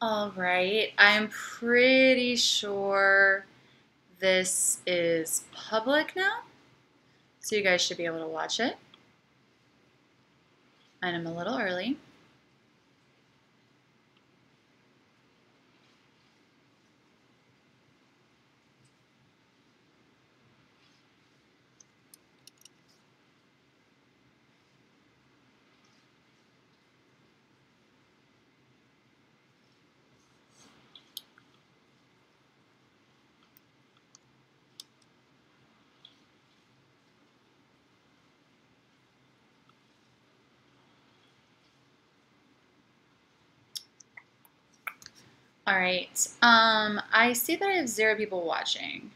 All right, I'm pretty sure this is public now, so you guys should be able to watch it. And I'm a little early. All right, I see that I have 0 people watching,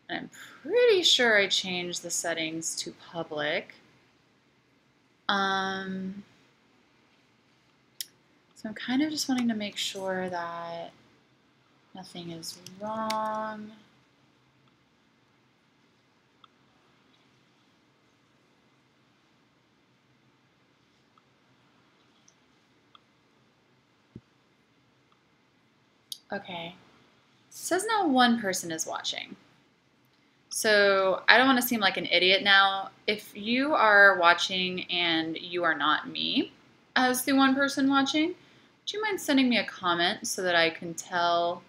and I'm pretty sure I changed the settings to public. So I'm kind of just wanting to make sure that nothing is wrong. Okay, it says now 1 person is watching. So I don't want to seem like an idiot now. If you are watching and you are not me as the 1 person watching, would you mind sending me a comment so that I can tell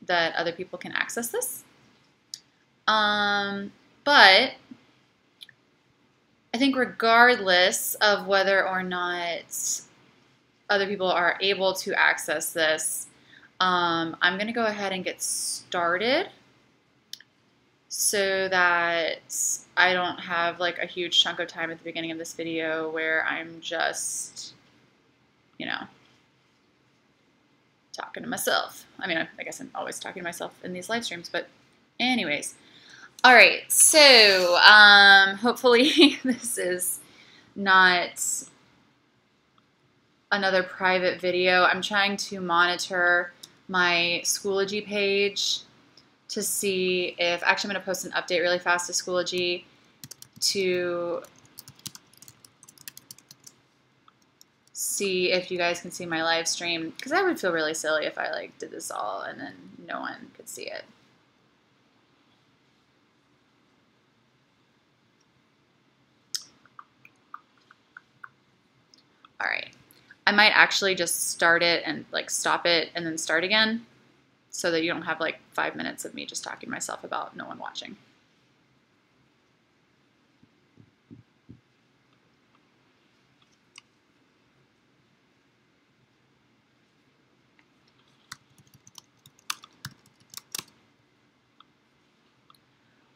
that other people can access this? But I think regardless of whether or not other people are able to access this, I'm going to go ahead and get started so that I don't have like a huge chunk of time at the beginning of this video where I'm just, talking to myself. I mean, I guess I'm always talking to myself in these live streams, but anyways. All right, so hopefully this is not another private video. I'm trying to monitor my Schoology page to see if, actually I'm going to post an update really fast to Schoology to see if you guys can see my live stream, because I would feel really silly if I did this all and then no one could see it. All right, I might actually just start it and stop it and then start again, so that you don't have 5 minutes of me just talking to myself about no one watching.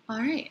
All right.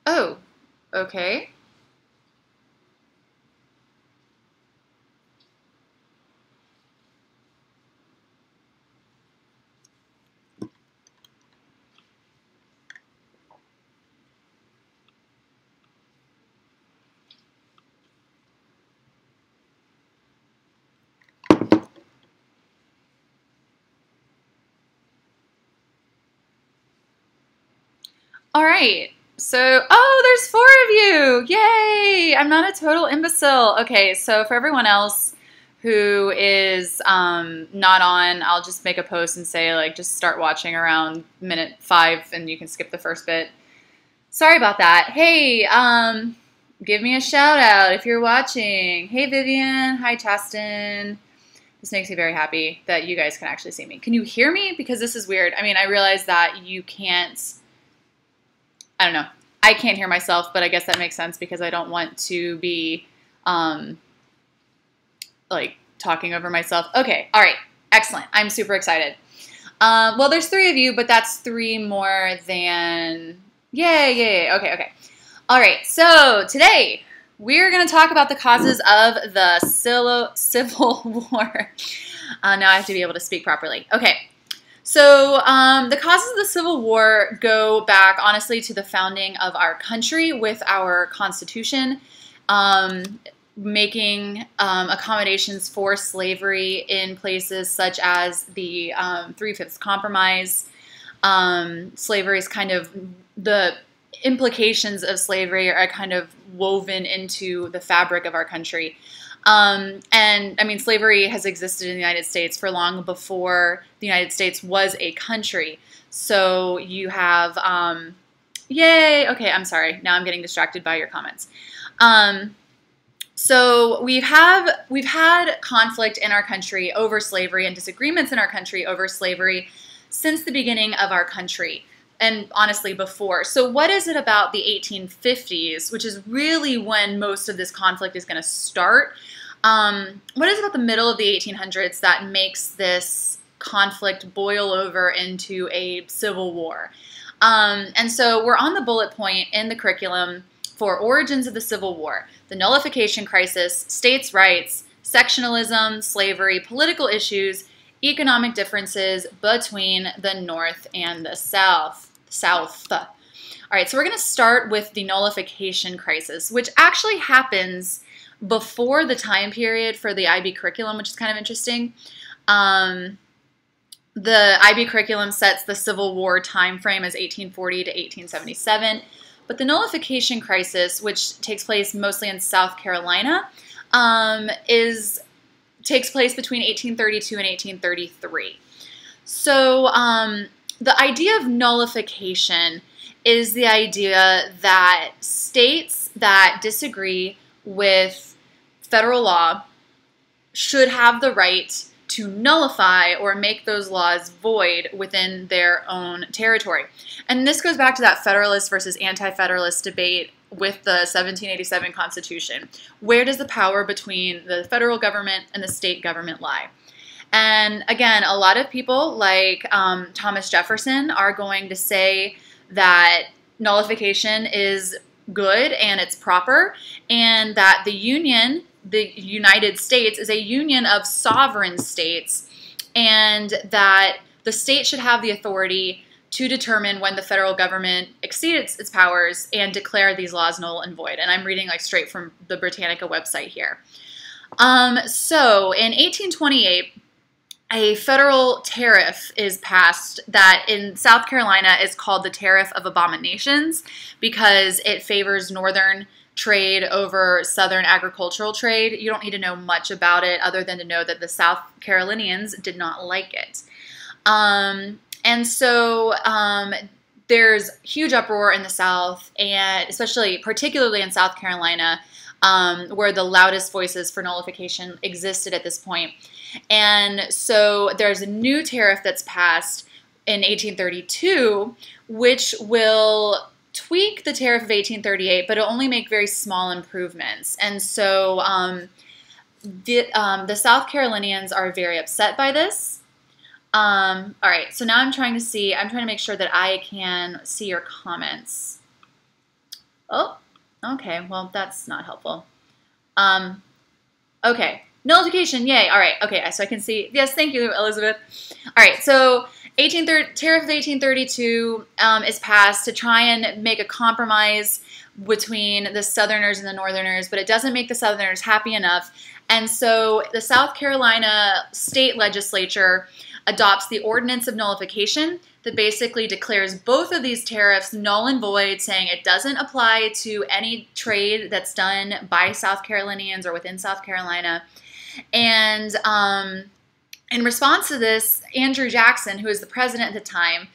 Oh, okay. All right. So, oh, there's 4 of you. Yay! I'm not a total imbecile. Okay, so for everyone else who is not on, I'll just make a post and say, just start watching around minute 5 and you can skip the first bit. Sorry about that. Hey, give me a shout out if you're watching. Hey, Vivian. Hi, Tastin. This makes me very happy that you guys can actually see me. Can you hear me? Because this is weird. I mean, I realize that you can't, I don't know. I can't hear myself, but I guess that makes sense because I don't want to be talking over myself. Okay, all right, excellent. I'm super excited. Well, there's 3 of you, but that's 3 more than Yay, yay, okay, okay. All right, so today we're going to talk about the causes of the Civil War. Now I have to be able to speak properly. Okay, so the causes of the Civil War go back, honestly, to the founding of our country with our Constitution, making accommodations for slavery in places such as the Three-Fifths Compromise. Slavery is kind of, the implications of slavery are kind of woven into the fabric of our country. And I mean, slavery has existed in the United States for long before the United States was a country. So you have, yay, okay, I'm sorry. Now I'm getting distracted by your comments. So we've had conflict in our country over slavery and disagreements in our country over slavery since the beginning of our country, and honestly before. So what is it about the 1850s, which is really when most of this conflict is going to start? What is it about the middle of the 1800s that makes this conflict boil over into a civil war? And so we're on the bullet point in the curriculum for origins of the Civil War: the nullification crisis, states' rights, sectionalism, slavery, political issues, economic differences between the North and the South. All right, so we're going to start with the nullification crisis, which actually happens before the time period for the IB curriculum, which is kind of interesting. The IB curriculum sets the Civil War time frame as 1840 to 1877, but the nullification crisis, which takes place mostly in South Carolina, takes place between 1832 and 1833. So the idea of nullification is the idea that states that disagree with federal law should have the right to nullify or make those laws void within their own territory. And this goes back to that Federalist versus Anti-Federalist debate with the 1787 Constitution. Where does the power between the federal government and the state government lie? And again, a lot of people like Thomas Jefferson are going to say that nullification is good and it's proper, and that the Union, the United States, is a union of sovereign states, and that the state should have the authority to determine when the federal government exceeds its powers and declare these laws null and void. And I'm reading like straight from the Britannica website here. So in 1828, a federal tariff is passed that in South Carolina is called the Tariff of Abominations because it favors northern trade over southern agricultural trade. You don't need to know much about it other than to know that the South Carolinians did not like it. And so there's huge uproar in the South, and particularly in South Carolina, where the loudest voices for nullification existed at this point. And so there's a new tariff that's passed in 1832, which will tweak the tariff of 1838, but it'll only make very small improvements. And so the South Carolinians are very upset by this. All right, so now I'm trying to make sure that I can see your comments. Oh, okay, well, that's not helpful. Okay, nullification, yay, all right, okay, so I can see, yes, thank you, Elizabeth. All right, so Tariff of 1832 is passed to try and make a compromise between the Southerners and the Northerners, but it doesn't make the Southerners happy enough, and so the South Carolina state legislature adopts the Ordinance of Nullification that basically declares both of these tariffs null and void, saying it doesn't apply to any trade that's done by South Carolinians or within South Carolina. And in response to this, Andrew Jackson, who is the president at the time,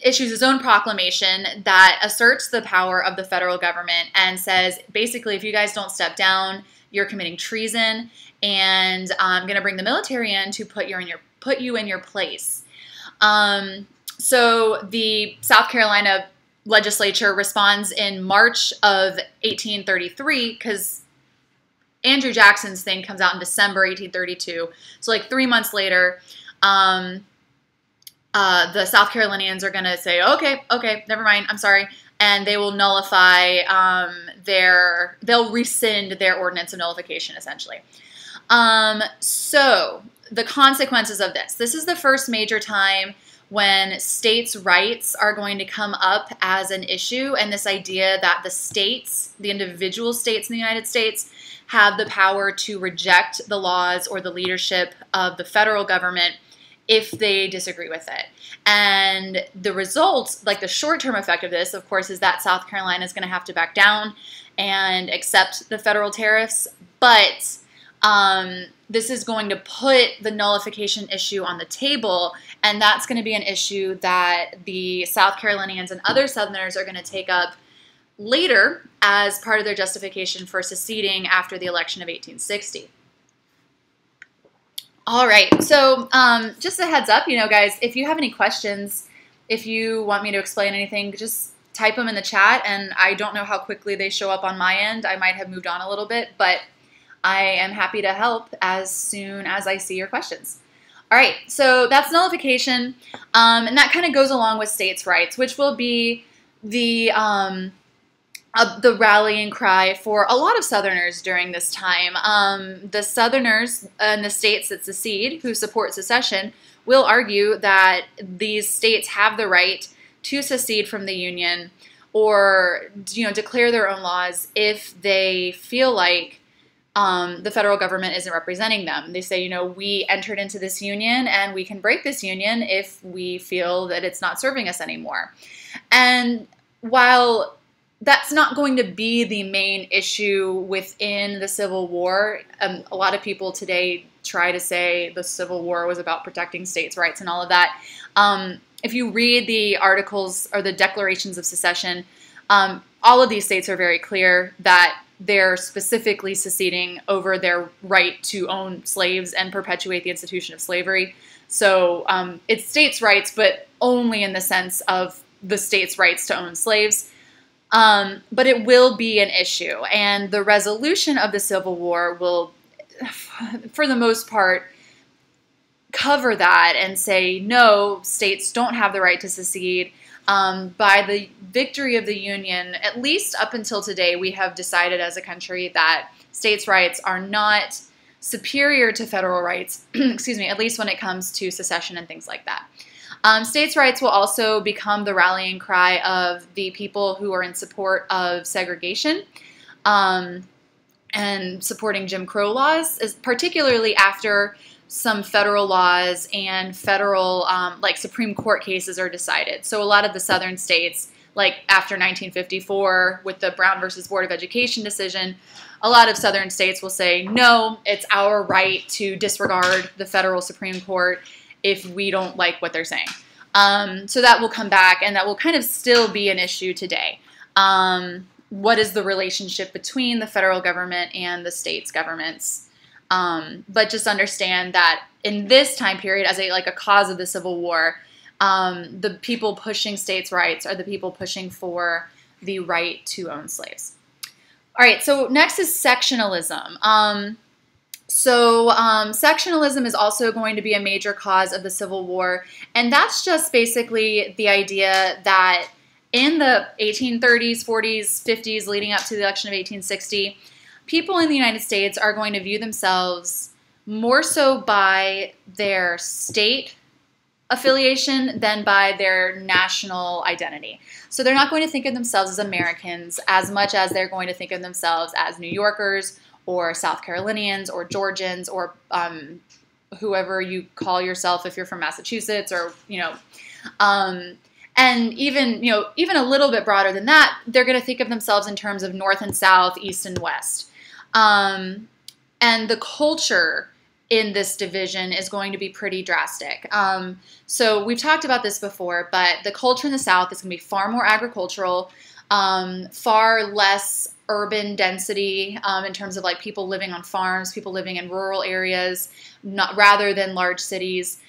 issues his own proclamation that asserts the power of the federal government and says, basically, if you guys don't step down, you're committing treason, and I'm going to bring the military in to put you in your place. So the South Carolina legislature responds in March of 1833, because Andrew Jackson's thing comes out in December 1832. So like 3 months later, the South Carolinians are going to say, okay, never mind, I'm sorry. And they will nullify they'll rescind their ordinance of nullification, essentially. So the consequences of this is the first major time when states' rights are going to come up as an issue, and this idea that the states, the individual states in the United States, have the power to reject the laws or the leadership of the federal government if they disagree with it. And the result, like the short-term effect of this, of course, is that South Carolina is going to have to back down and accept the federal tariffs. But this is going to put the nullification issue on the table, and that's going to be an issue that the South Carolinians and other Southerners are going to take up later as part of their justification for seceding after the election of 1860. All right, so just a heads up, guys, if you have any questions, if you want me to explain anything, just type them in the chat, and I don't know how quickly they show up on my end. I might have moved on a little bit, but I am happy to help as soon as I see your questions. All right, so that's nullification, and that kind of goes along with states' rights, which will be the rallying cry for a lot of Southerners during this time. The Southerners in the states that secede, who support secession, will argue that these states have the right to secede from the Union or declare their own laws if they feel like the federal government isn't representing them. They say, we entered into this union and we can break this union if we feel that it's not serving us anymore. And while that's not going to be the main issue within the Civil War, a lot of people today try to say the Civil War was about protecting states' rights and all of that. If you read the articles or the declarations of secession, all of these states are very clear that they're specifically seceding over their right to own slaves and perpetuate the institution of slavery. So it's states' rights, but only in the sense of the states' rights to own slaves. But it will be an issue, and the resolution of the Civil War will, for the most part, cover that and say, no, states don't have the right to secede. By the victory of the Union, at least up until today, we have decided as a country that states' rights are not superior to federal rights, excuse me, at least when it comes to secession and things like that. States' rights will also become the rallying cry of the people who are in support of segregation and supporting Jim Crow laws, particularly after some federal laws and federal, Supreme Court cases are decided. So a lot of the southern states, like after 1954 with the Brown versus Board of Education decision, a lot of southern states will say, no, it's our right to disregard the federal Supreme Court if we don't like what they're saying. So that will come back, and that will kind of still be an issue today. What is the relationship between the federal government and the states' governments? But just understand that in this time period, as a cause of the Civil War, the people pushing states' rights are the people pushing for the right to own slaves. All right, so next is sectionalism. Sectionalism is also going to be a major cause of the Civil War, and that's just basically the idea that in the 1830s, 40s, 50s, leading up to the election of 1860, people in the United States are going to view themselves more so by their state affiliation than by their national identity. So they're not going to think of themselves as Americans as much as they're going to think of themselves as New Yorkers or South Carolinians or Georgians or whoever you call yourself if you're from Massachusetts or, and even a little bit broader than that, they're going to think of themselves in terms of North and South, East and West. And the culture in this division is going to be pretty drastic. So we've talked about this before, but the culture in the South is going to be far more agricultural, far less urban density in terms of people living on farms, people living in rural areas, rather than large cities.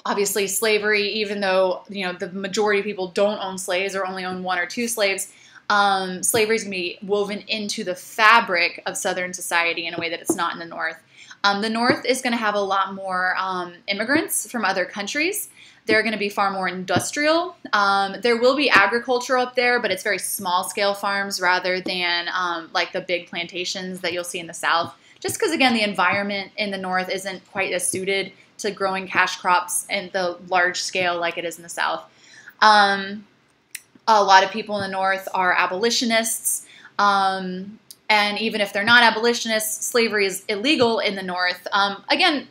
Obviously, slavery, even though the majority of people don't own slaves or only own one or two slaves, Slavery is going to be woven into the fabric of Southern society in a way that it's not in the North. The North is going to have a lot more immigrants from other countries. They're going to be far more industrial. There will be agriculture up there, but it's very small-scale farms rather than like the big plantations that you'll see in the South. Just because, again, the environment in the North isn't quite as suited to growing cash crops in the large scale like it is in the South. A lot of people in the North are abolitionists. And even if they're not abolitionists, slavery is illegal in the North. Again,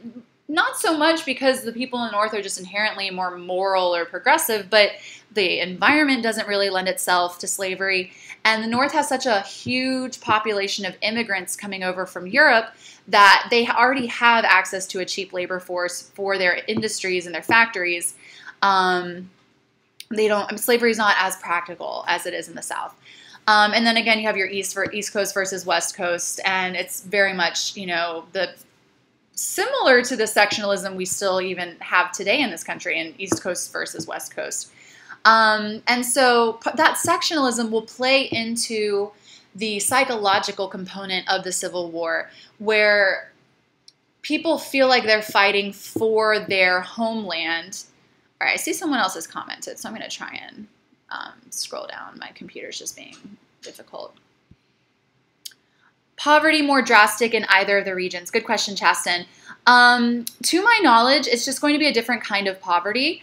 not so much because the people in the North are just inherently more moral or progressive, but the environment doesn't really lend itself to slavery. And the North has such a huge population of immigrants coming over from Europe that they already have access to a cheap labor force for their industries and their factories. Slavery is not as practical as it is in the South. And then again, you have your East Coast versus West Coast, and it's very much, similar to the sectionalism we still even have today in this country, in East Coast versus West Coast. And so that sectionalism will play into the psychological component of the Civil War, where people feel like they're fighting for their homeland. All right, I see someone else has commented, so I'm going to try and scroll down. My computer's just being difficult. Poverty more drastic in either of the regions? Good question, Chasten. To my knowledge, it's just going to be a different kind of poverty.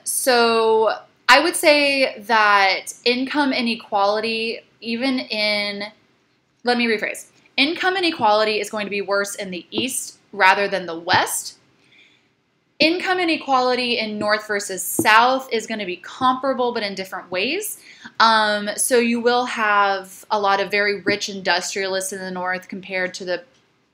So I would say that income inequality, let me rephrase. Income inequality is going to be worse in the East rather than the West. Income inequality in North versus South is going to be comparable, but in different ways. So you will have a lot of very rich industrialists in the North compared to the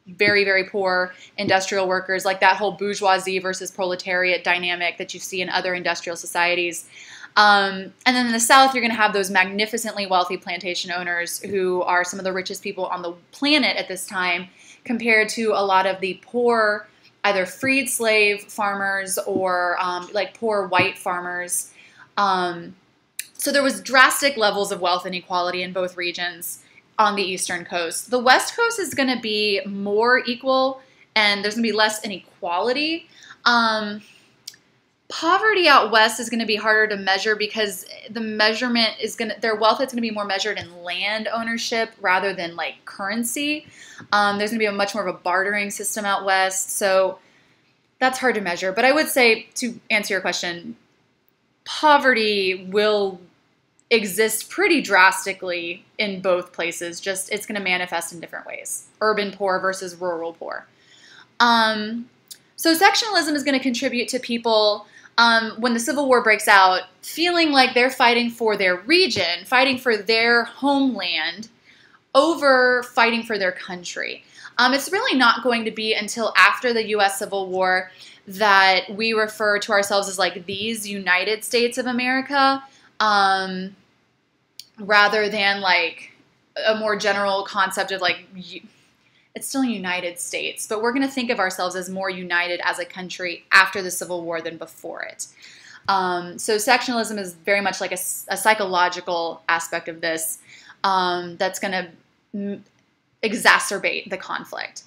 very, very poor industrial workers, like that whole bourgeoisie versus proletariat dynamic that you see in other industrial societies. And then in the South, you're going to have those magnificently wealthy plantation owners who are some of the richest people on the planet at this time, compared to a lot of the poor, either freed slave farmers or like poor white farmers. So there was drastic levels of wealth inequality in both regions on the Eastern Coast. The West Coast is going to be more equal, and there's going to be less inequality. Poverty out West is going to be harder to measure because the measurement is their wealth is going to be more measured in land ownership rather than like currency. There's going to be a much more of a bartering system out West, so that's hard to measure. But I would say, to answer your question, poverty will exist pretty drastically in both places. Just it's going to manifest in different ways. Urban poor versus rural poor. So sectionalism is going to contribute to people, when the Civil War breaks out, feeling like they're fighting for their region, fighting for their homeland, over fighting for their country. It's really not going to be until after the U.S. Civil War that we refer to ourselves as like these United States of America, rather than like a more general concept of like, it's still United States, but we're going to think of ourselves as more united as a country after the Civil War than before it. So sectionalism is very much like a psychological aspect of this that's going to exacerbate the conflict.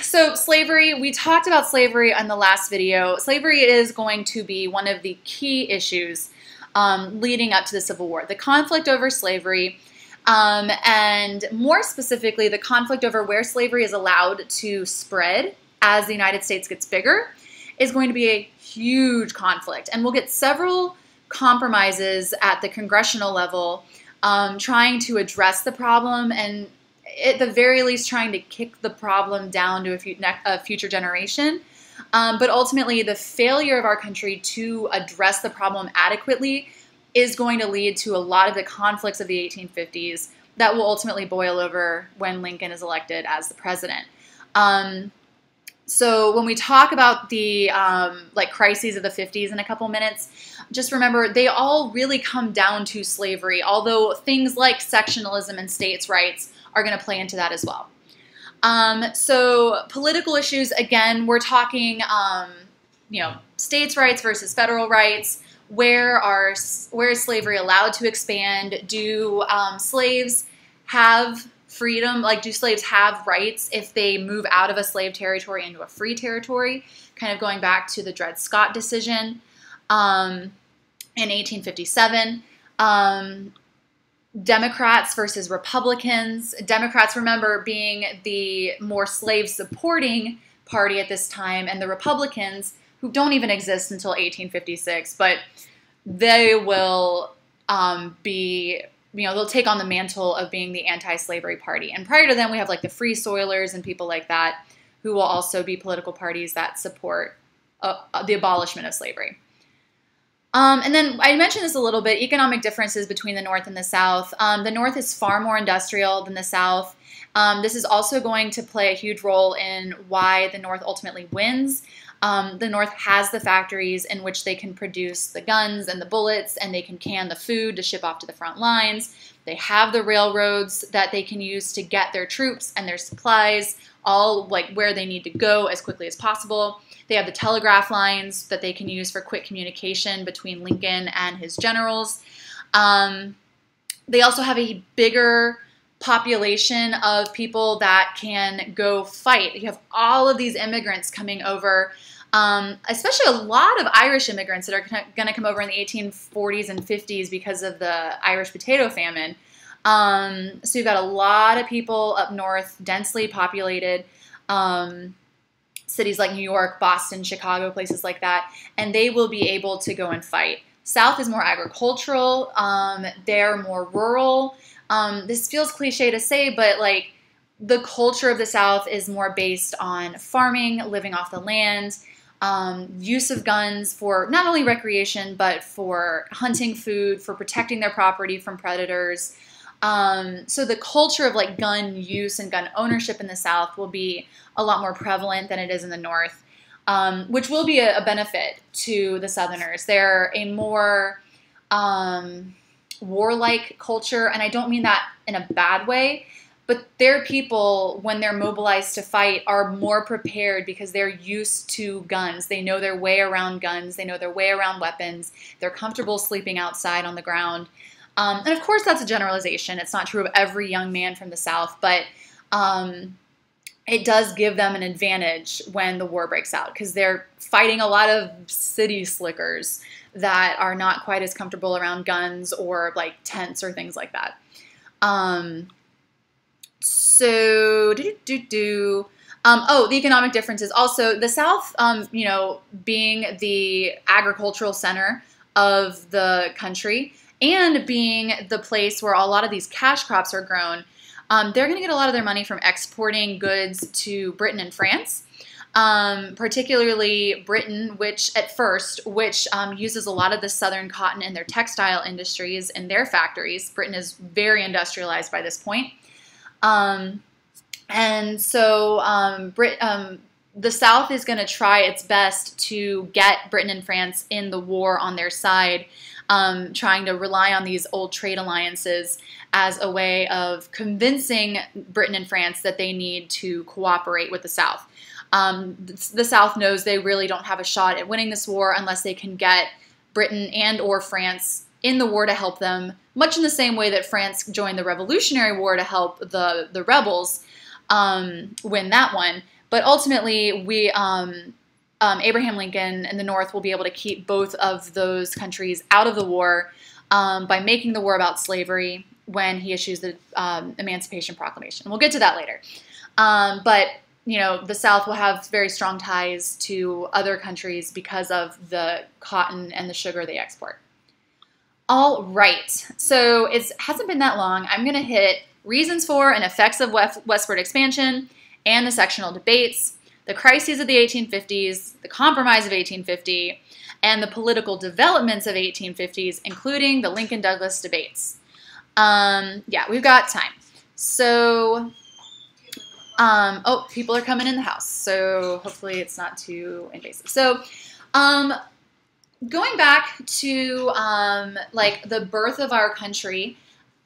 So slavery, we talked about slavery in the last video. Slavery is going to be one of the key issues leading up to the Civil War. The conflict over slavery, and more specifically, the conflict over where slavery is allowed to spread as the United States gets bigger, is going to be a huge conflict. And we'll get several compromises at the congressional level trying to address the problem, and at the very least trying to kick the problem down to a future generation. But ultimately, the failure of our country to address the problem adequately is going to lead to a lot of the conflicts of the 1850s that will ultimately boil over when Lincoln is elected as the president. So when we talk about the like crises of the 50s in a couple minutes, just remember they all really come down to slavery, although things like sectionalism and states' rights are going to play into that as well. So political issues, again, we're talking, states' rights versus federal rights. where is slavery allowed to expand? Do slaves have freedom? Like, do slaves have rights if they move out of a slave territory into a free territory? Kind of going back to the Dred Scott decision in 1857. Democrats versus Republicans. Democrats, remember, being the more slave-supporting party at this time, and the Republicans, who don't even exist until 1856, but they will be, they'll take on the mantle of being the anti-slavery party. And prior to them, we have like the Free Soilers and people like that, who will also be political parties that support the abolishment of slavery. And then I mentioned this a little bit, economic differences between the North and the South. The North is far more industrial than the South. This is also going to play a huge role in why the North ultimately wins. The North has the factories in which they can produce the guns and the bullets, and they can can the food to ship off to the front lines. They have the railroads that they can use to get their troops and their supplies all like where they need to go as quickly as possible. They have the telegraph lines that they can use for quick communication between Lincoln and his generals. They also have a bigger population of people that can go fight. You have all of these immigrants coming over, especially a lot of Irish immigrants that are going to come over in the 1840s and 50s because of the Irish potato famine. So you've got a lot of people up north, densely populated, cities like New York, Boston, Chicago, places like that, and they will be able to go and fight. South is more agricultural. They're more rural. This feels cliche to say, but like the culture of the South is more based on farming, living off the land, use of guns for not only recreation, but for hunting food, for protecting their property from predators. So the culture of like gun use and gun ownership in the South will be a lot more prevalent than it is in the North, which will be a benefit to the Southerners. They're a more warlike culture, and I don't mean that in a bad way, but their people, when they're mobilized to fight, are more prepared because they're used to guns. They know their way around guns. They know their way around weapons. They're comfortable sleeping outside on the ground. And of course, that's a generalization. It's not true of every young man from the South, but it does give them an advantage when the war breaks out because they're fighting a lot of city slickers that are not quite as comfortable around guns or like tents or things like that. Oh, the economic differences. Also, the South, being the agricultural center of the country and being the place where a lot of these cash crops are grown, they're going to get a lot of their money from exporting goods to Britain and France, particularly Britain, which uses a lot of the southern cotton in their textile industries and their factories. Britain is very industrialized by this point. And so the South is going to try its best to get Britain and France in the war on their side, trying to rely on these old trade alliances as a way of convincing Britain and France that they need to cooperate with the South. The South knows they really don't have a shot at winning this war unless they can get Britain and or France in the war to help them, much in the same way that France joined the Revolutionary War to help the rebels win that one. But ultimately, Abraham Lincoln and the North will be able to keep both of those countries out of the war by making the war about slavery when he issues the Emancipation Proclamation. We'll get to that later. But the South will have very strong ties to other countries because of the cotton and the sugar they export. All right, so it hasn't been that long. I'm going to hit reasons for and effects of westward expansion and the sectional debates, the crises of the 1850s, the Compromise of 1850, and the political developments of 1850s, including the Lincoln-Douglas debates. Yeah, we've got time. So, oh, people are coming in the house, so hopefully it's not too invasive. So, going back to like the birth of our country,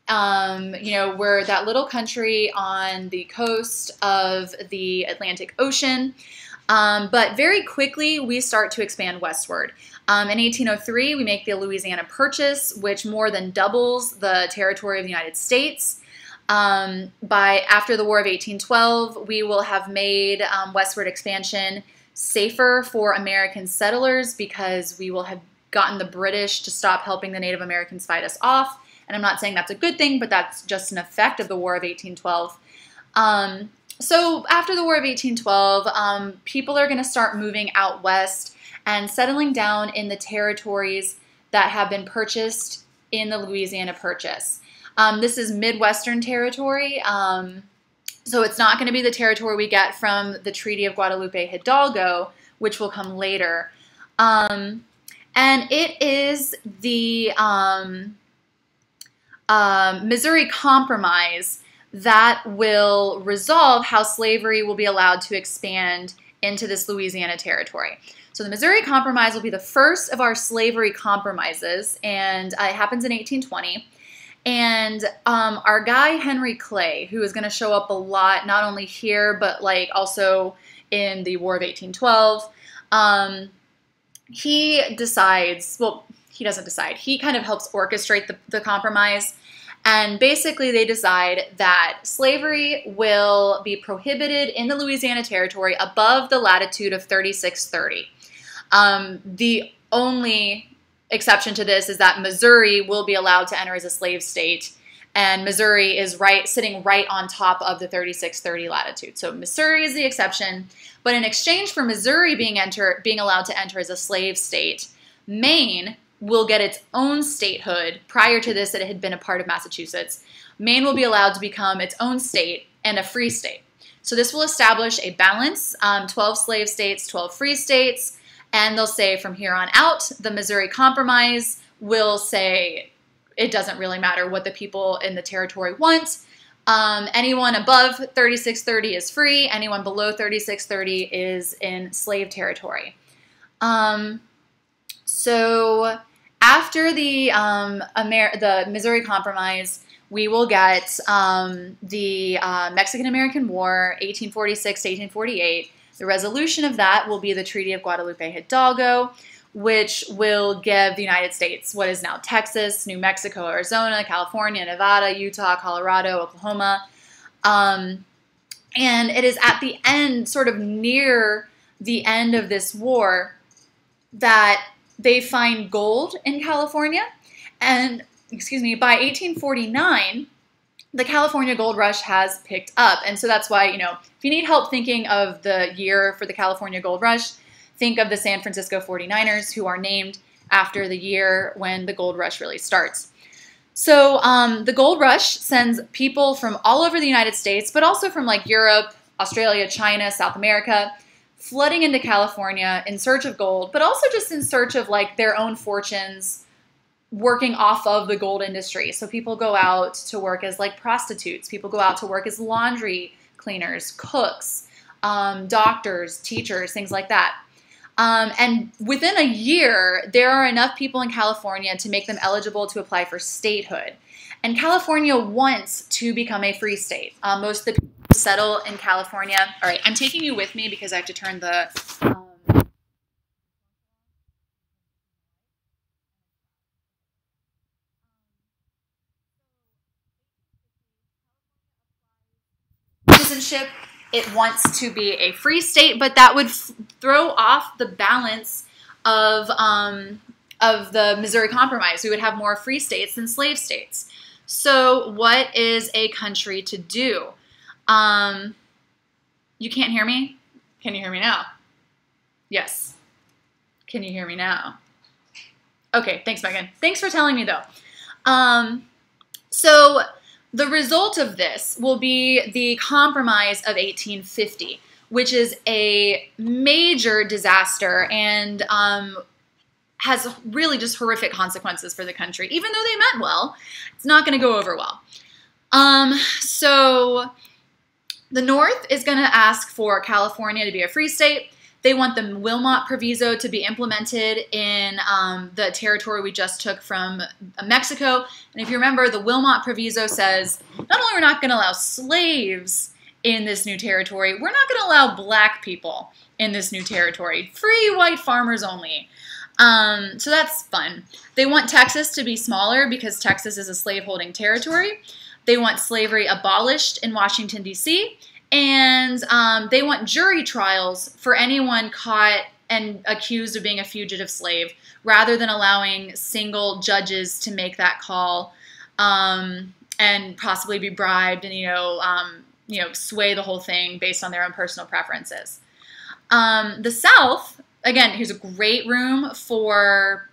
we're that little country on the coast of the Atlantic Ocean. But very quickly, we start to expand westward. In 1803, we make the Louisiana Purchase, which more than doubles the territory of the United States. After the War of 1812, we will have made westward expansion safer for American settlers because we will have gotten the British to stop helping the Native Americans fight us off. And I'm not saying that's a good thing, but that's just an effect of the War of 1812. So after the War of 1812, people are going to start moving out west and settling down in the territories that have been purchased in the Louisiana Purchase. This is Midwestern territory, so it's not going to be the territory we get from the Treaty of Guadalupe Hidalgo, which will come later. And it is the Missouri Compromise that will resolve how slavery will be allowed to expand into this Louisiana territory. So the Missouri Compromise will be the first of our slavery compromises, and it happens in 1820. And our guy Henry Clay, who is going to show up a lot, not only here, but like also in the War of 1812, he decides, well, he doesn't decide, he kind of helps orchestrate the compromise. And basically they decide that slavery will be prohibited in the Louisiana Territory above the latitude of 3630. The only exception to this is that Missouri will be allowed to enter as a slave state, and Missouri is sitting right on top of the 3630 latitude. So Missouri is the exception, but in exchange for Missouri being allowed to enter as a slave state, Maine will get its own statehood. Prior to this, it had been a part of Massachusetts. Maine will be allowed to become its own state and a free state. So this will establish a balance, 12 slave states, 12 free states, and they'll say from here on out, the Missouri Compromise will say it doesn't really matter what the people in the territory want. Anyone above 3630 is free. Anyone below 3630 is in slave territory. So after the Missouri Compromise, we will get the Mexican-American War, 1846 to 1848. The resolution of that will be the Treaty of Guadalupe Hidalgo, which will give the United States what is now Texas, New Mexico, Arizona, California, Nevada, Utah, Colorado, Oklahoma. And it is at the end, sort of near the end of this war, that they find gold in California. And, by 1849, the California gold rush has picked up. And so that's why, if you need help thinking of the year for the California gold rush, think of the San Francisco 49ers, who are named after the year when the gold rush really starts. So the gold rush sends people from all over the United States, but also from like Europe, Australia, China, South America, flooding into California in search of gold, but also just in search of like their own fortunes, working off of the gold industry. So people go out to work as like prostitutes. People go out to work as laundry cleaners, cooks, doctors, teachers, things like that. And within a year, there are enough people in California to make them eligible to apply for statehood. And California wants to become a free state. Most of the people who settle in California. All right, I'm taking you with me because I have to turn the citizenship. It wants to be a free state, but that would throw off the balance of the Missouri Compromise. We would have more free states than slave states. So what is a country to do? You can't hear me? Can you hear me now? Yes. Can you hear me now? Okay, thanks, Megan. Thanks for telling me, though. So the result of this will be the Compromise of 1850, which is a major disaster and has really just horrific consequences for the country. Even though they meant well, it's not going to go over well. So the North is going to ask for California to be a free state. They want the Wilmot Proviso to be implemented in the territory we just took from Mexico. And if you remember, the Wilmot Proviso says, not only we're not going to allow slaves in this new territory. We're not going to allow black people in this new territory. Free white farmers only. So that's fun. They want Texas to be smaller because Texas is a slaveholding territory. They want slavery abolished in Washington, D.C., and they want jury trials for anyone caught and accused of being a fugitive slave, rather than allowing single judges to make that call and possibly be bribed and sway the whole thing based on their own personal preferences. The South, again, here's a great room for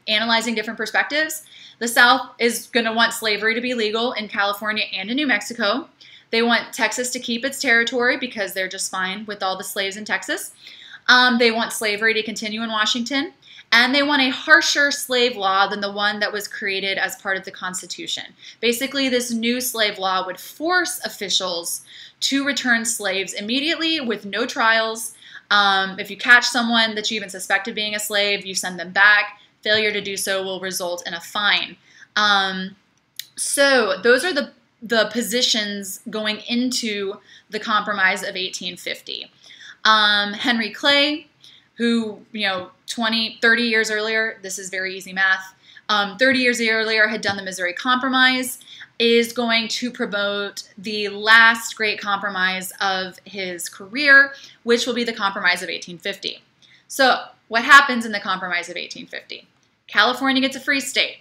analyzing different perspectives. The South is going to want slavery to be legal in California and in New Mexico. They want Texas to keep its territory because they're just fine with all the slaves in Texas. They want slavery to continue in Washington. And they want a harsher slave law than the one that was created as part of the Constitution. Basically, this new slave law would force officials to return slaves immediately with no trials. If you catch someone that you even suspect of being a slave, you send them back. Failure to do so will result in a fine. So those are the positions going into the Compromise of 1850. Henry Clay, who, 30 years earlier, this is very easy math, 30 years earlier had done the Missouri Compromise, is going to promote the last great compromise of his career, which will be the Compromise of 1850. So what happens in the Compromise of 1850? California gets a free state.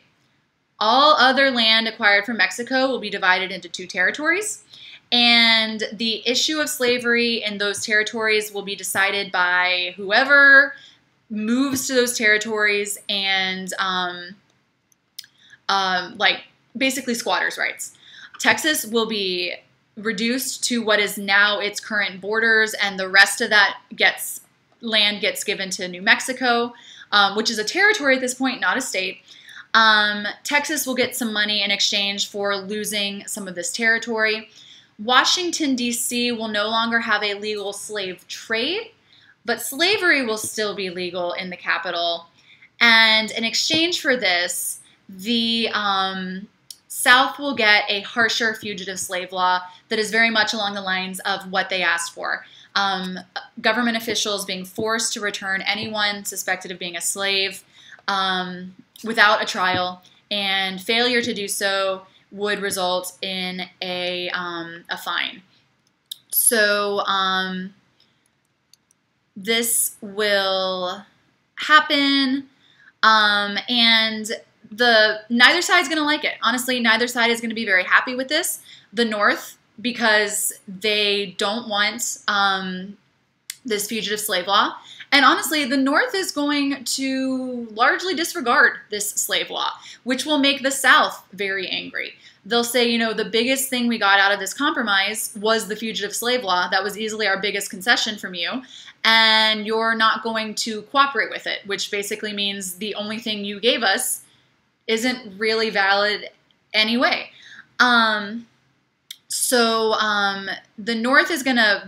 All other land acquired from Mexico will be divided into 2 territories. And the issue of slavery in those territories will be decided by whoever moves to those territories and basically squatters' rights. Texas will be reduced to what is now its current borders, and the rest of that land gets given to New Mexico, which is a territory at this point, not a state. Texas will get some money in exchange for losing some of this territory. Washington, D.C. will no longer have a legal slave trade, but slavery will still be legal in the capital. And in exchange for this, the South will get a harsher fugitive slave law that is very much along the lines of what they asked for. Government officials being forced to return anyone suspected of being a slave without a trial, and failure to do so would result in a fine. So this will happen, and neither side is going to like it. Honestly, neither side is going to be very happy with this. The North, because they don't want this fugitive slave law. And honestly, the North is going to largely disregard this slave law, which will make the South very angry. They'll say, the biggest thing we got out of this compromise was the fugitive slave law. That was easily our biggest concession from you. And you're not going to cooperate with it, which basically means the only thing you gave us isn't really valid anyway. So the North is going to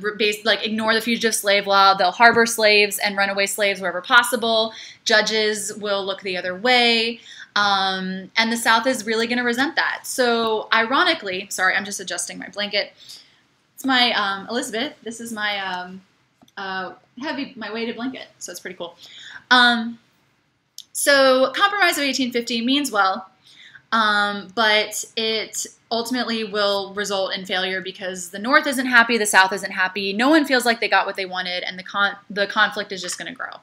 ignore the fugitive slave law. They'll harbor slaves and runaway slaves wherever possible. Judges will look the other way. And the South is really going to resent that. So ironically, sorry, I'm just adjusting my blanket. It's my Elizabeth. This is my my weighted blanket. So it's pretty cool. So Compromise of 1850 means well, but it ultimately will result in failure because the North isn't happy, the South isn't happy, no one feels like they got what they wanted, and the conflict is just going to grow.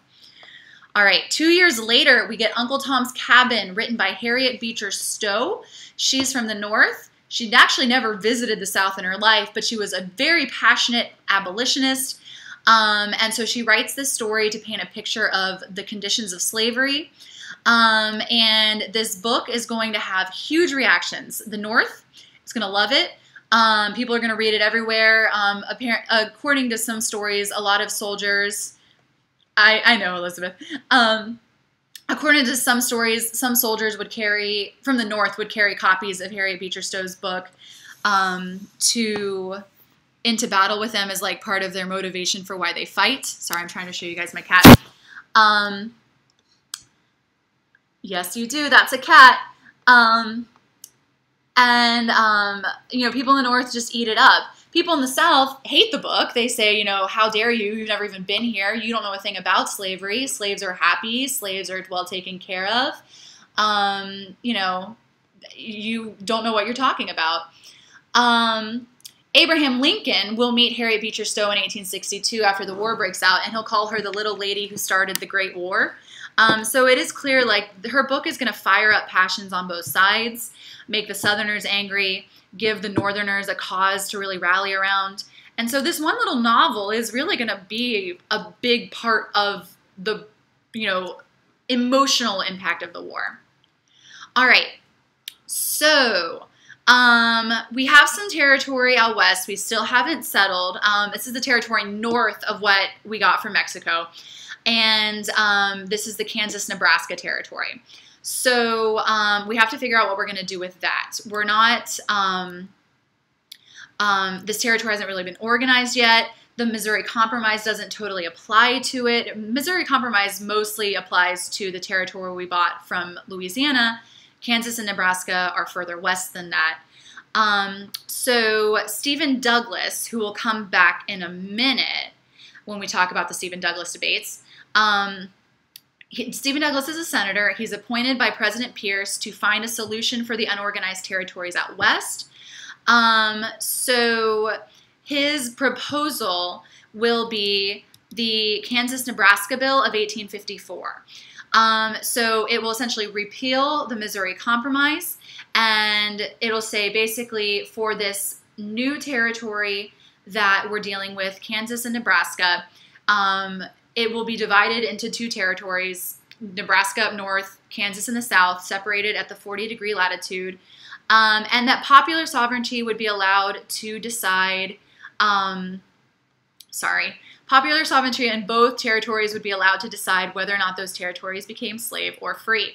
All right, 2 years later, we get Uncle Tom's Cabin, written by Harriet Beecher Stowe. She's from the North. She'd actually never visited the South in her life, but she was a very passionate abolitionist. And so she writes this story to paint a picture of the conditions of slavery. And this book is going to have huge reactions. The North is going to love it. People are going to read it everywhere. According to some stories, a lot of soldiers... I know, Elizabeth. According to some stories, some soldiers from the North would carry copies of Harriet Beecher Stowe's book into battle with them as like part of their motivation for why they fight. Sorry, I'm trying to show you guys my cat. Yes, you do. That's a cat. People in the North just eat it up. People in the South hate the book. They say, you know, how dare you? You've never even been here. You don't know a thing about slavery. Slaves are happy. Slaves are well taken care of. You know, you don't know what you're talking about. Abraham Lincoln will meet Harriet Beecher Stowe in 1862 after the war breaks out, and he'll call her the little lady who started the Great War. So it is clear, like, her book is going to fire up passions on both sides, make the Southerners angry, give the Northerners a cause to really rally around. And so this one little novel is really going to be a big part of the, you know, emotional impact of the war. All right, so we have some territory out west we still haven't settled. This is the territory north of what we got from Mexico. And this is the Kansas-Nebraska territory. So we have to figure out what we're going to do with that. We're not, this territory hasn't really been organized yet. The Missouri Compromise doesn't totally apply to it. Missouri Compromise mostly applies to the territory we bought from Louisiana. Kansas and Nebraska are further west than that. So Stephen Douglas, who will come back in a minute when we talk about the Stephen Douglas debates, Stephen Douglas is a senator. He's appointed by President Pierce to find a solution for the unorganized territories out west. So his proposal will be the Kansas-Nebraska Bill of 1854. So it will essentially repeal the Missouri Compromise, and it'll say basically for this new territory that we're dealing with, Kansas and Nebraska, it will be divided into two territories, Nebraska up north, Kansas in the south, separated at the 40-degree latitude, and that popular sovereignty would be allowed to decide, popular sovereignty in both territories would be allowed to decide whether or not those territories became slave or free.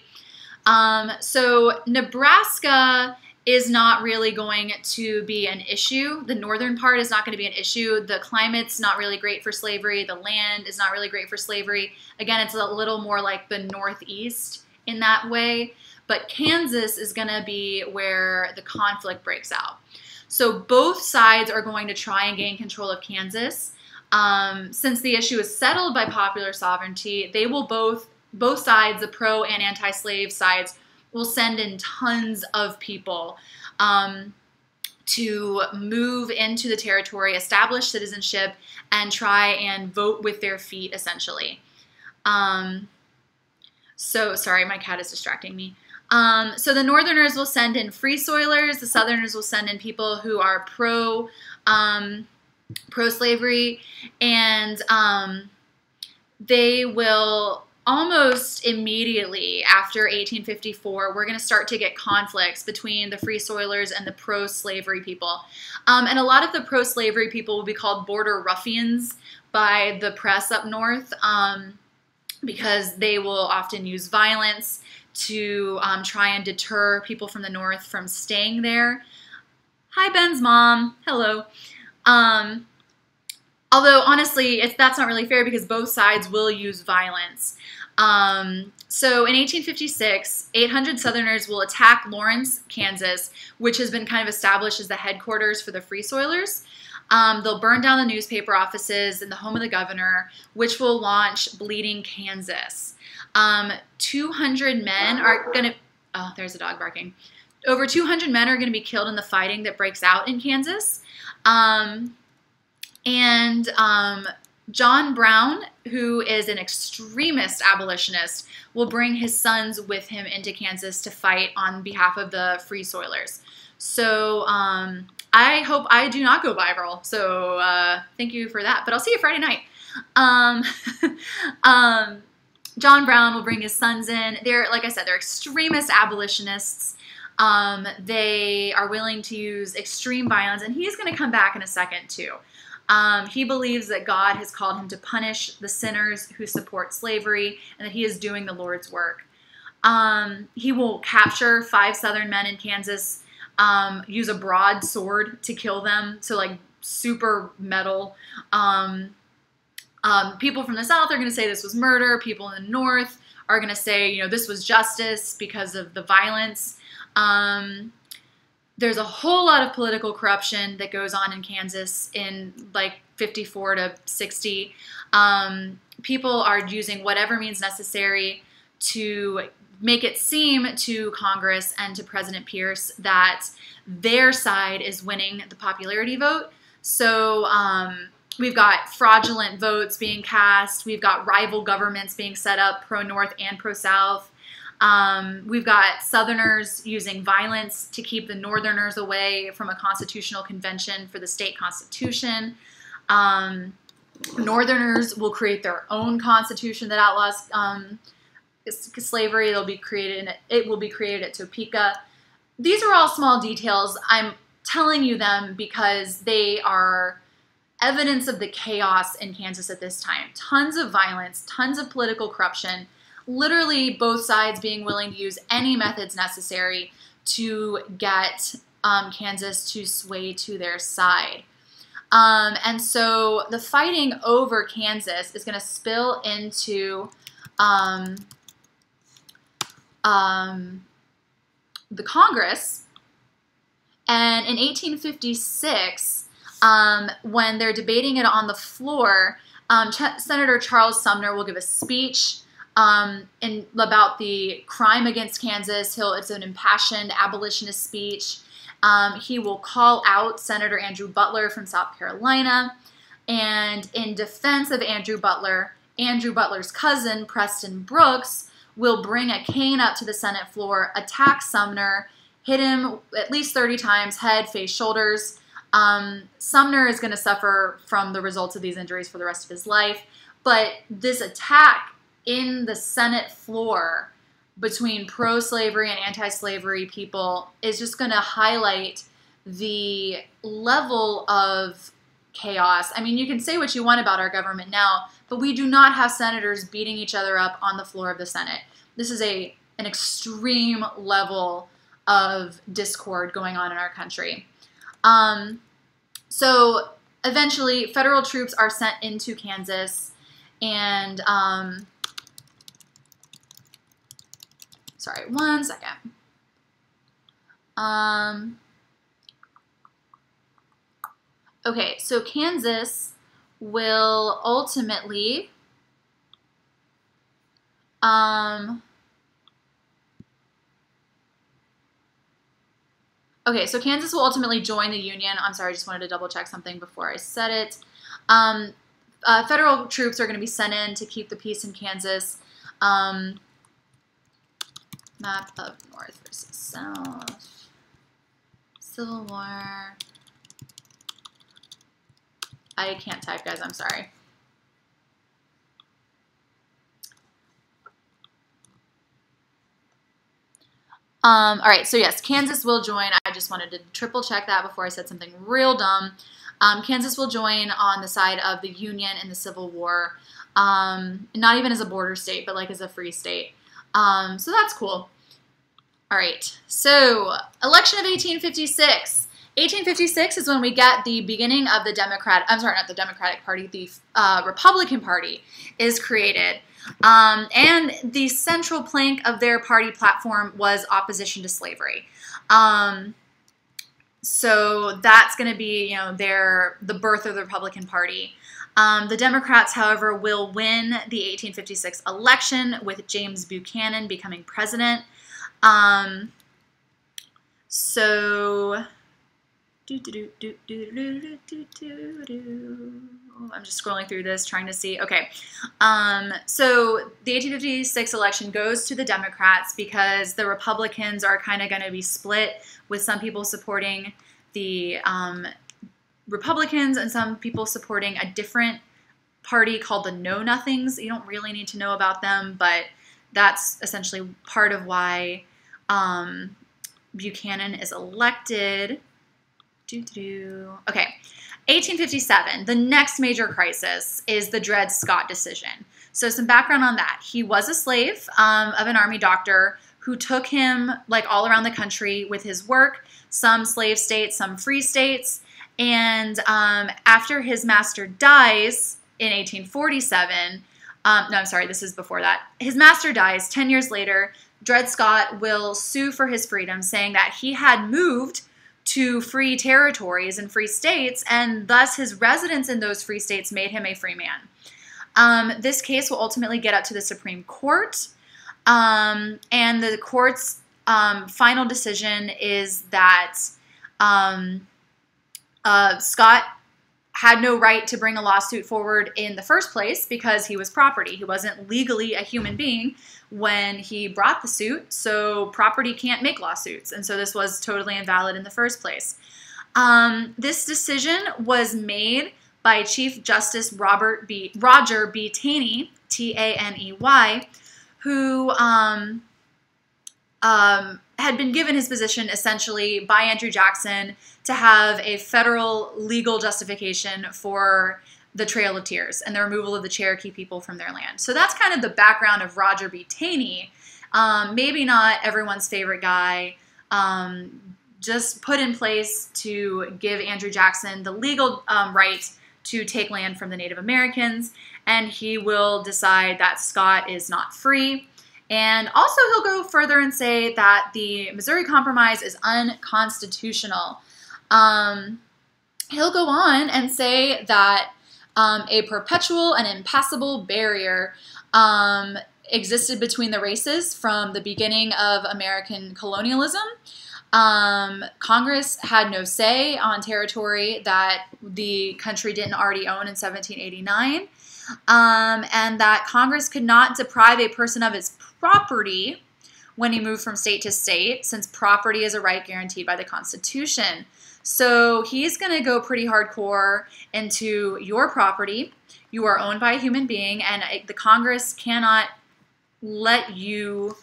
So Nebraska is not really going to be an issue. The northern part is not going to be an issue. The climate's not really great for slavery. The land is not really great for slavery. Again, it's a little more like the Northeast in that way. But Kansas is going to be where the conflict breaks out. So both sides are going to try and gain control of Kansas. Since the issue is settled by popular sovereignty, they will both sides, the pro and anti-slave sides, will send in tons of people to move into the territory, establish citizenship, and try and vote with their feet, essentially. So, sorry, my cat is distracting me. So the Northerners will send in free soilers. The Southerners will send in people who are pro-slavery, and they will almost immediately after 1854, we're going to start to get conflicts between the free soilers and the pro-slavery people. And a lot of the pro-slavery people will be called border ruffians by the press up north, because they will often use violence to try and deter people from the north from staying there. Hi, Ben's mom. Hello. Although, honestly, that's not really fair because both sides will use violence. So in 1856, 800 Southerners will attack Lawrence, Kansas, which has been kind of established as the headquarters for the Free Soilers. They'll burn down the newspaper offices and the home of the governor, which will launch Bleeding Kansas. 200 men are going to... Oh, there's a dog barking. Over 200 men are going to be killed in the fighting that breaks out in Kansas. John Brown, who is an extremist abolitionist, will bring his sons with him into Kansas to fight on behalf of the Free Soilers. So I hope I do not go viral. So thank you for that. But I'll see you Friday night. John Brown will bring his sons in. They're, like I said, they're extremist abolitionists. They are willing to use extreme violence, and he's going to come back in a second too. He believes that God has called him to punish the sinners who support slavery and that he is doing the Lord's work. He will capture 5 Southern men in Kansas, use a broadsword to kill them, so like super metal. People from the South are going to say this was murder. People in the North are going to say, you know, this was justice because of the violence. There's a whole lot of political corruption that goes on in Kansas in like 54 to 60. People are using whatever means necessary to make it seem to Congress and to President Pierce that their side is winning the popularity vote. So we've got fraudulent votes being cast. We've got rival governments being set up, pro-North and pro-South. We've got Southerners using violence to keep the Northerners away from a constitutional convention for the state constitution. Northerners will create their own constitution that outlaws slavery. It will be created at Topeka. These are all small details. I'm telling you them because they are evidence of the chaos in Kansas at this time. Tons of violence, tons of political corruption, literally both sides being willing to use any methods necessary to get Kansas to sway to their side. And so the fighting over Kansas is going to spill into the Congress. And in 1856, when they're debating it on the floor, Senator Charles Sumner will give a speech about the crime against Kansas. It's an impassioned abolitionist speech. He will call out Senator Andrew Butler from South Carolina. And in defense of Andrew Butler's cousin, Preston Brooks, will bring a cane up to the Senate floor, attack Sumner, hit him at least 30 times, head, face, shoulders. Sumner is going to suffer from the results of these injuries for the rest of his life. But this attack in the Senate floor between pro-slavery and anti-slavery people is just going to highlight the level of chaos. I mean, you can say what you want about our government now, but we do not have senators beating each other up on the floor of the Senate. This is an extreme level of discord going on in our country. So eventually, federal troops are sent into Kansas, and sorry, one second. Okay, so Kansas will ultimately okay, so Kansas will ultimately join the Union. I'm sorry, I just wanted to double check something before I said it. Federal troops are going to be sent in to keep the peace in Kansas. Map of North versus South. Civil War. I can't type, guys. I'm sorry. All right, so yes, Kansas will join. I just wanted to triple check that before I said something real dumb. Kansas will join on the side of the Union in the Civil War, not even as a border state, but like as a free state. So that's cool. All right, so election of 1856. 1856 is when we get the beginning of the Democratic Party, the Republican Party is created. And the central plank of their party platform was opposition to slavery. So that's going to be, the birth of the Republican Party. The Democrats, however, will win the 1856 election with James Buchanan becoming president. I'm just scrolling through this, trying to see. Okay. So the 1856 election goes to the Democrats because the Republicans are kind of going to be split, with some people supporting the Republicans and some people supporting a different party called the Know Nothings. You don't really need to know about them, but that's essentially part of why Buchanan is elected. Okay, 1857, the next major crisis is the Dred Scott decision. So some background on that. He was a slave of an army doctor who took him like all around the country with his work, some slave states, some free states. And after his master dies in 1847, no, I'm sorry, this is before that. His master dies 10 years later. Dred Scott will sue for his freedom, saying that he had moved to free territories and free states, and thus his residence in those free states made him a free man. This case will ultimately get up to the Supreme Court, and the court's final decision is that Scott had no right to bring a lawsuit forward in the first place because he was property. He wasn't legally a human being when he brought the suit, so property can't make lawsuits, and so this was totally invalid in the first place. This decision was made by Chief Justice Roger B. Taney, Taney, who had been given his position essentially by Andrew Jackson to have a federal legal justification for the Trail of Tears and the removal of the Cherokee people from their land. So that's kind of the background of Roger B. Taney. Maybe not everyone's favorite guy, just put in place to give Andrew Jackson the legal right to take land from the Native Americans, and he will decide that Scott is not free. And also he'll go further and say that the Missouri Compromise is unconstitutional. He'll go on and say that a perpetual and impassable barrier existed between the races from the beginning of American colonialism. Congress had no say on territory that the country didn't already own in 1789, and that Congress could not deprive a person of his property when he moved from state to state, since property is a right guaranteed by the Constitution. So he's going to go pretty hardcore into your property. You are owned by a human being, and the Congress cannot let you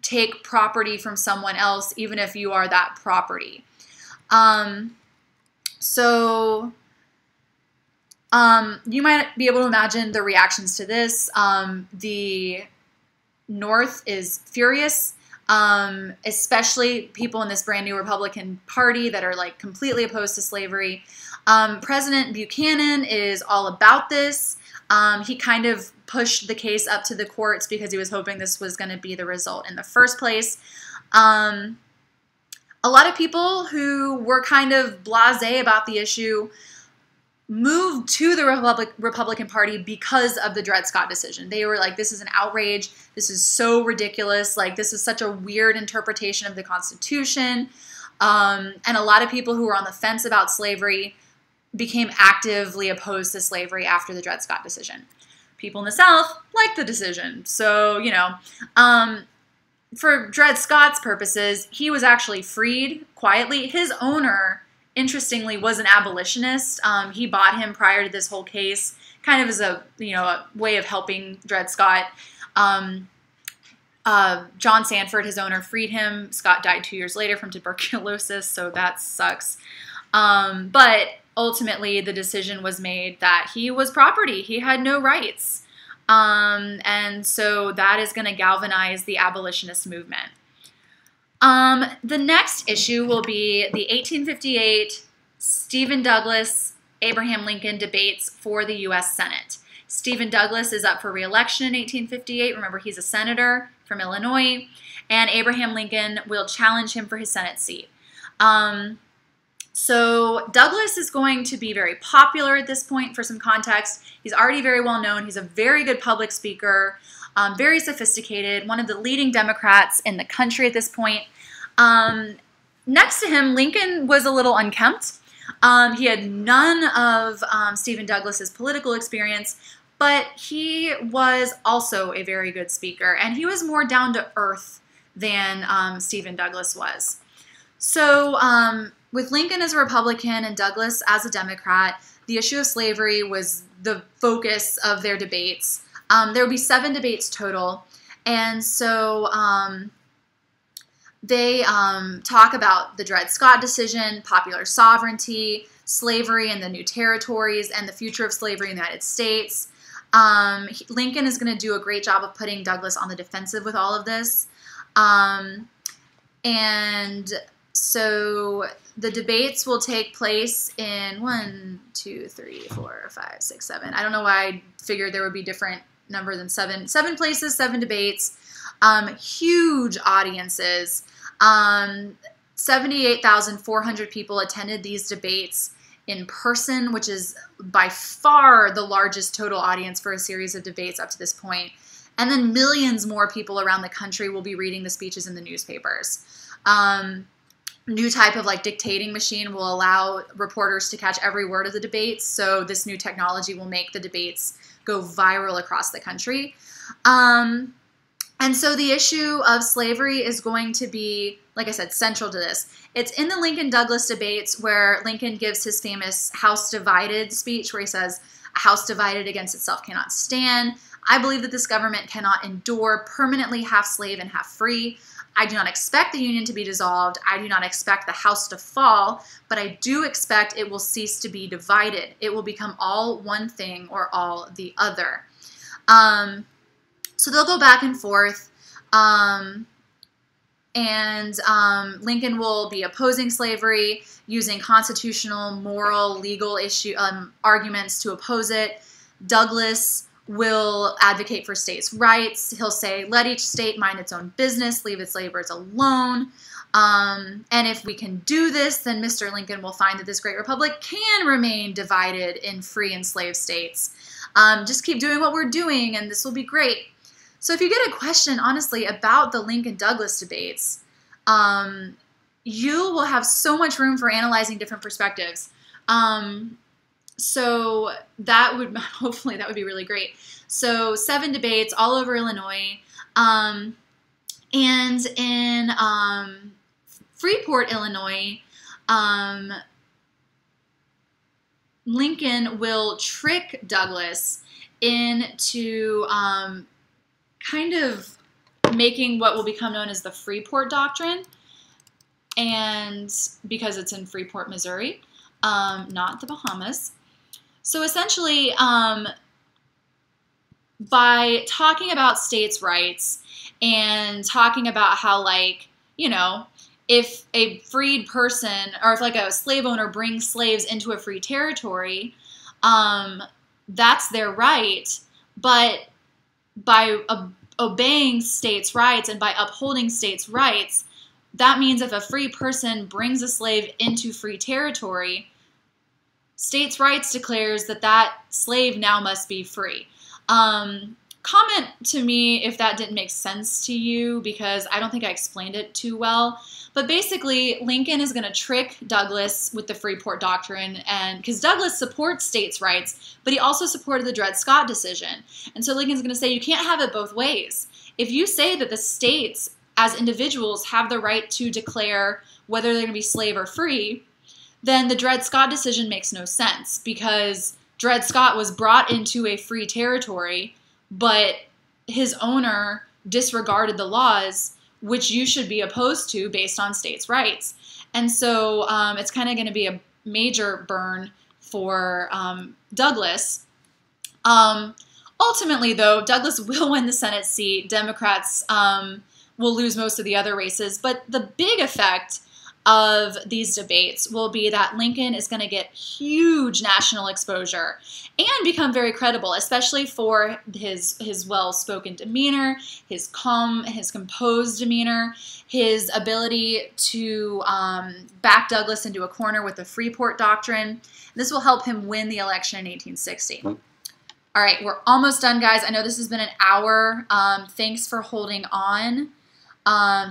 take property from someone else, even if you are that property. You might be able to imagine the reactions to this. The North is furious, especially people in this brand new Republican Party that are like completely opposed to slavery. President Buchanan is all about this. He kind of pushed the case up to the courts because he was hoping this was going to be the result in the first place. A lot of people who were kind of blasé about the issue moved to the Republican Party because of the Dred Scott decision. They were like, this is an outrage. This is so ridiculous. Like, this is such a weird interpretation of the Constitution. And a lot of people who were on the fence about slavery became actively opposed to slavery after the Dred Scott decision. People in the South liked the decision. So, you know, for Dred Scott's purposes, he was actually freed quietly. His owner, interestingly, was an abolitionist. He bought him prior to this whole case, kind of as a, you know, a way of helping Dred Scott. John Sanford, his owner, freed him. Scott died 2 years later from tuberculosis, so that sucks. But ultimately, the decision was made that he was property. He had no rights. And so that is going to galvanize the abolitionist movement. The next issue will be the 1858 Stephen Douglas, Abraham Lincoln debates for the U.S. Senate. Stephen Douglas is up for re-election in 1858. Remember, he's a senator from Illinois, and Abraham Lincoln will challenge him for his Senate seat. So Douglas is going to be very popular at this point. For some context, he's already very well known. He's a very good public speaker, very sophisticated, one of the leading Democrats in the country at this point. Next to him, Lincoln was a little unkempt. He had none of Stephen Douglas's political experience, but he was also a very good speaker, and he was more down to earth than Stephen Douglas was. So with Lincoln as a Republican and Douglas as a Democrat, the issue of slavery was the focus of their debates. There would be 7 debates total, and so they talk about the Dred Scott decision, popular sovereignty, slavery and the new territories, and the future of slavery in the United States. Lincoln is going to do a great job of putting Douglas on the defensive with all of this. And so the debates will take place in 1, 2, 3, 4, 5, 6, 7. I don't know why I figured there would be different number than 7. 7 places, 7 debates, huge audiences. 78,400 people attended these debates in person, which is by far the largest total audience for a series of debates up to this point. And then millions more people around the country will be reading the speeches in the newspapers. New type of like dictating machine will allow reporters to catch every word of the debates. So this new technology will make the debates go viral across the country. And so the issue of slavery is going to be, like I said, central to this. It's in the Lincoln-Douglas debates where Lincoln gives his famous House Divided speech where he says, "A house divided against itself cannot stand. I believe that this government cannot endure permanently half slave and half free. I do not expect the Union to be dissolved. I do not expect the house to fall, but I do expect it will cease to be divided. It will become all one thing or all the other." So they'll go back and forth, Lincoln will be opposing slavery, using constitutional, moral, legal arguments to oppose it. Douglas will advocate for states' rights. He'll say, let each state mind its own business, leave its laborers alone. And if we can do this, then Mr. Lincoln will find that this great republic can remain divided in free and slave states. Just keep doing what we're doing, and this will be great. So if you get a question, honestly, about the Lincoln-Douglas debates, you will have so much room for analyzing different perspectives. So that would, hopefully that would be really great. So 7 debates all over Illinois. And in Freeport, Illinois, Lincoln will trick Douglas into kind of making what will become known as the Freeport Doctrine, and because it's in Freeport, Missouri, not the Bahamas. So essentially, by talking about states' rights and talking about how, like, you know, if a freed person or if like a slave owner brings slaves into a free territory, that's their right, but by obeying states' rights and by upholding states' rights, that means if a free person brings a slave into free territory, states' rights declares that that slave now must be free. Comment to me if that didn't make sense to you, because I don't think I explained it too well. But basically, Lincoln is going to trick Douglas with the Freeport Doctrine, and because Douglas supports states' rights, but he also supported the Dred Scott decision. And so Lincoln's going to say, you can't have it both ways. If you say that the states as individuals have the right to declare whether they're going to be slave or free, then the Dred Scott decision makes no sense, because Dred Scott was brought into a free territory, but his owner disregarded the laws, which you should be opposed to based on states' rights. And so it's kind of going to be a major burn for Douglas. Ultimately, though, Douglas will win the Senate seat. Democrats will lose most of the other races. But the big effect of these debates will be that Lincoln is going to get huge national exposure and become very credible, especially for his well-spoken demeanor, his calm, his composed demeanor, his ability to back Douglas into a corner with the Freeport Doctrine. This will help him win the election in 1860. All right, we're almost done, guys. I know this has been an hour. Thanks for holding on.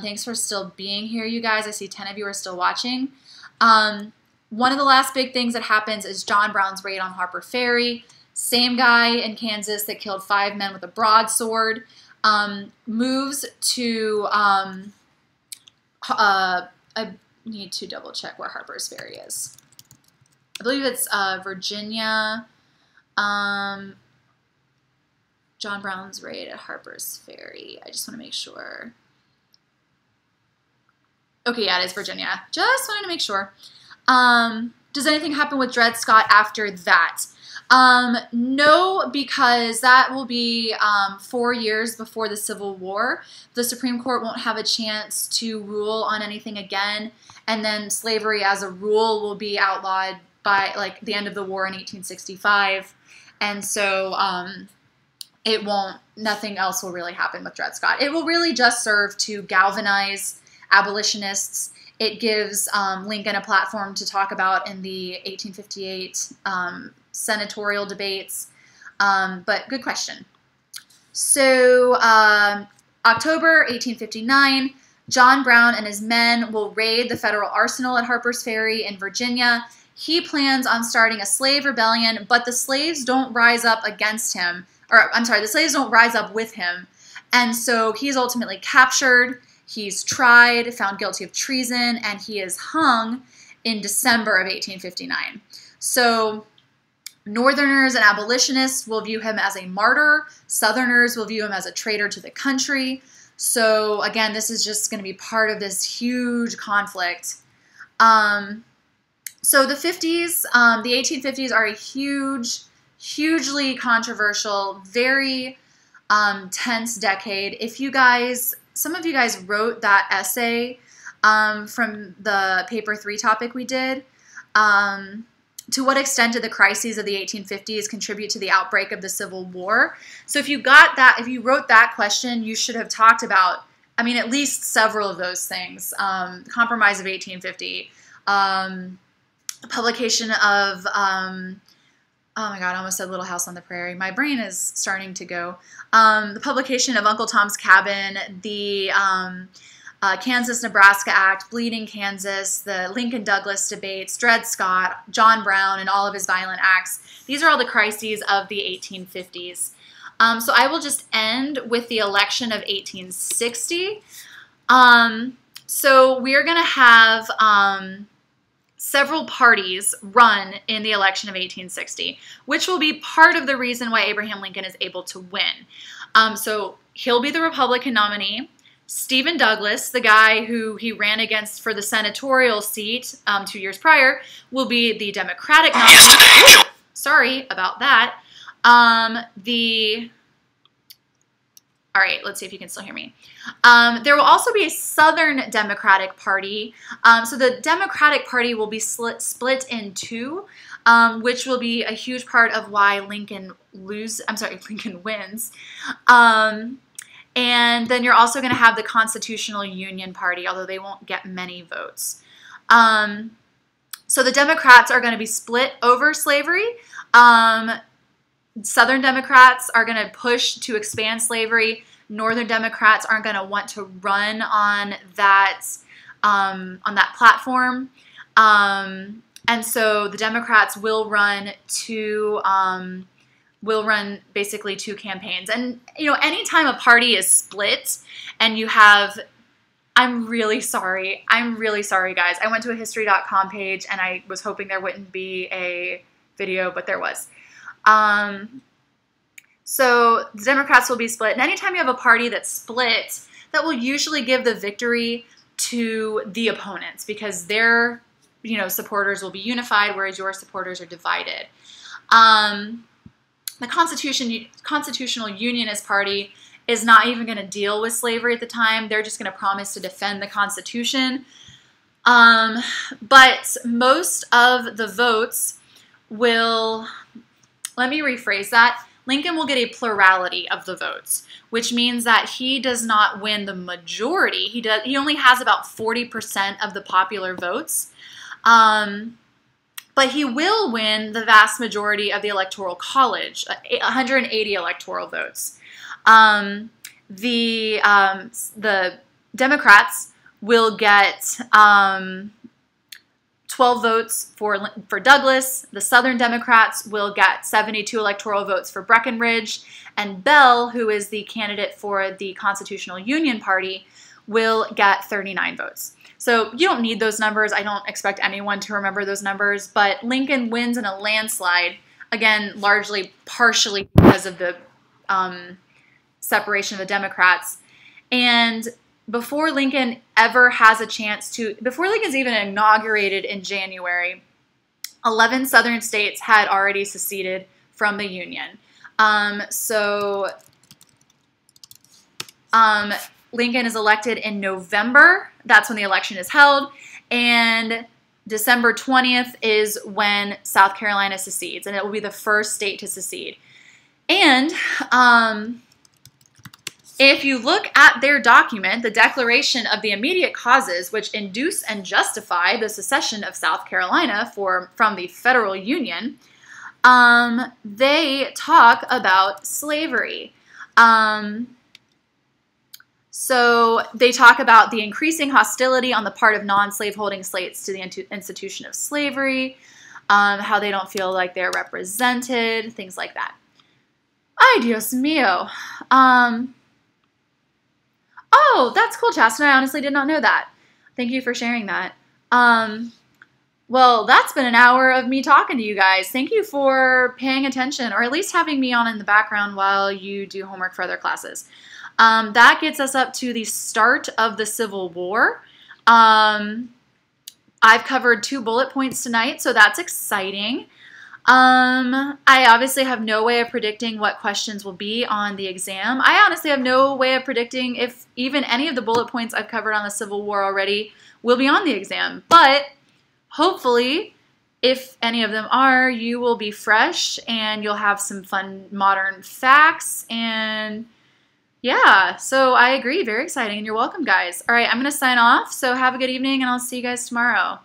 Thanks for still being here, you guys. I see 10 of you are still watching. One of the last big things that happens is John Brown's raid on Harper Ferry. Same guy in Kansas that killed 5 men with a broadsword moves to, I need to double check where Harper's Ferry is. I believe it's Virginia. John Brown's raid at Harper's Ferry. I just want to make sure. Okay, yeah, it is Virginia. Just wanted to make sure. Does anything happen with Dred Scott after that? No, because that will be 4 years before the Civil War. The Supreme Court won't have a chance to rule on anything again, and then slavery as a rule will be outlawed by like the end of the war in 1865, and so nothing else will really happen with Dred Scott. It will really just serve to galvanize abolitionists it gives Lincoln a platform to talk about in the 1858 senatorial debates. But good question. So October 1859, John Brown and his men will raid the federal arsenal at Harper's Ferry in Virginia. He plans on starting a slave rebellion, but the slaves don't rise up against him. Or, I'm sorry, the slaves don't rise up with him. And so he's ultimately captured. He's tried, found guilty of treason, and he is hung in December of 1859. So Northerners and abolitionists will view him as a martyr. Southerners will view him as a traitor to the country. So again, this is just going to be part of this huge conflict. So the 50s, the 1850s are a hugely controversial, very tense decade. If you guys, some of you guys wrote that essay from the paper 3 topic we did, to what extent did the crises of the 1850s contribute to the outbreak of the Civil War? So if you got that, if you wrote that question, you should have talked about, I mean, at least several of those things. Compromise of 1850, the publication of, oh my God, I almost said Little House on the Prairie. My brain is starting to go. The publication of Uncle Tom's Cabin, the Kansas-Nebraska Act, Bleeding Kansas, the Lincoln-Douglas debates, Dred Scott, John Brown, and all of his violent acts. These are all the crises of the 1850s. So I will just end with the election of 1860. So we're going to have several parties run in the election of 1860, which will be part of the reason why Abraham Lincoln is able to win. So he'll be the Republican nominee. Stephen Douglas, the guy who he ran against for the senatorial seat 2 years prior, will be the Democratic nominee. Sorry about that. All right, let's see if you can still hear me. There will also be a Southern Democratic Party. So the Democratic Party will be split in two, which will be a huge part of why Lincoln wins. And then you're also going to have the Constitutional Union Party, although they won't get many votes. So the Democrats are going to be split over slavery. Southern Democrats are going to push to expand slavery. Northern Democrats aren't going to want to run on that platform. And so the Democrats will run basically two campaigns. And, you know, anytime a party is split and you have, I'm really sorry, guys. I went to a history.com page and I was hoping there wouldn't be a video, but there was. So the Democrats will be split. And anytime you have a party that's split, that will usually give the victory to the opponents because their, you know, supporters will be unified, whereas your supporters are divided. The Constitutional Unionist Party is not even going to deal with slavery at the time. They're just going to promise to defend the Constitution. But most of the votes will, let me rephrase that, Lincoln will get a plurality of the votes, which means that he does not win the majority. He only has about 40% of the popular votes. But he will win the vast majority of the Electoral College, 180 electoral votes. The Democrats will get 12 votes for Douglas. The Southern Democrats will get 72 electoral votes for Breckinridge. And Bell, who is the candidate for the Constitutional Union Party, will get 39 votes. So you don't need those numbers. I don't expect anyone to remember those numbers. But Lincoln wins in a landslide, again, largely partially because of the separation of the Democrats. And before Lincoln ever has a chance to, before Lincoln's even inaugurated in January, 11 Southern states had already seceded from the Union. Lincoln is elected in November. That's when the election is held. And December 20th is when South Carolina secedes. And it will be the first state to secede. And If you look at their document, the Declaration of the Immediate Causes which induce and justify the secession of South Carolina from the federal union, they talk about slavery. So they talk about the increasing hostility on the part of non-slaveholding states to the institution of slavery, how they don't feel like they're represented, things like that. Ay, Dios mío. Oh, that's cool, Chastin. I honestly did not know that. Thank you for sharing that. Well, that's been an hour of me talking to you guys. Thank you for paying attention, or at least having me on in the background while you do homework for other classes. That gets us up to the start of the Civil War. I've covered 2 bullet points tonight, so that's exciting. I obviously have no way of predicting what questions will be on the exam. I honestly have no way of predicting if even any of the bullet points I've covered on the Civil War already will be on the exam. But hopefully, if any of them are, you will be fresh and you'll have some fun modern facts. And yeah, so I agree. Very exciting. And you're welcome, guys. All right, I'm going to sign off. So have a good evening, and I'll see you guys tomorrow.